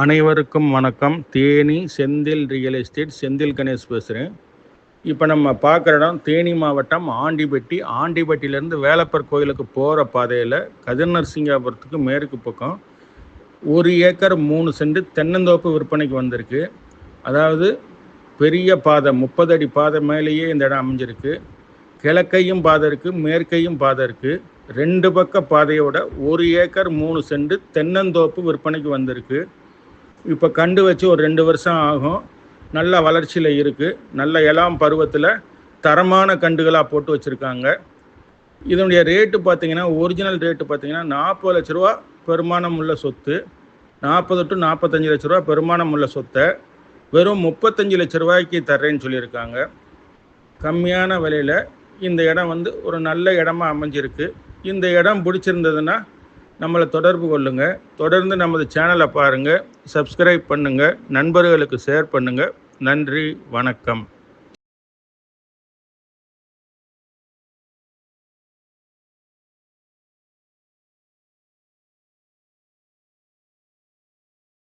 அனைவருக்கும் வணக்கம். Theni Senthil real estate Senthil Ganesh பேசுகிறேன். இப்போ நம்ம பார்க்குற இடம் தேனி மாவட்டம் ஆண்டிப்பட்டி. ஆண்டிப்பட்டியிலேருந்து வேலப்பர் கோயிலுக்கு போகிற பாதையில் கதிர்நரசிங்காபுரத்துக்கு மேற்கு பக்கம் 1 ஏக்கர் 3 சென்ட் தென்னந்தோப்பு விற்பனைக்கு வந்திருக்கு. அதாவது பெரிய பாதை 30 அடி பாதை மேலேயே இந்த இடம் அமைஞ்சிருக்கு. கிழக்கையும் பாதை இருக்குது, மேற்கையும் பாதை இருக்குது. 2 பக்க பாதையோட 1 ஏக்கர் 3 சென்ட் தென்னந்தோப்பு விற்பனைக்கு வந்திருக்கு. இப்போ கண்டு வச்சு ஒரு 2 வருஷம் ஆகும். நல்ல வளர்ச்சியில் இருக்குது. நல்ல இளம் பருவத்தில் தரமான கண்டுகளாக போட்டு வச்சுருக்காங்க. இதனுடைய ரேட்டு பார்த்திங்கன்னா, ஒரிஜினல் ரேட்டு பார்த்திங்கன்னா 40 லட்ச ரூபா பெருமானம் உள்ள சொத்து. 40 to 45 லட்ச ரூபா பெருமானம் உள்ள சொத்தை வெறும் 35 லட்ச ரூபாய்க்கு தர்றேன்னு சொல்லியிருக்காங்க. கம்மியான விலையில் இந்த இடம் ஒரு நல்ல இடமா அமைஞ்சிருக்கு. இந்த இடம் பிடிச்சிருந்ததுன்னா நம்மளை தொடர்பு கொள்ளுங்கள். தொடர்ந்து நமது சேனலை பாருங்கள், சப்ஸ்கிரைப் பண்ணுங்கள், நண்பர்களுக்கு ஷேர் பண்ணுங்கள். நன்றி, வணக்கம்.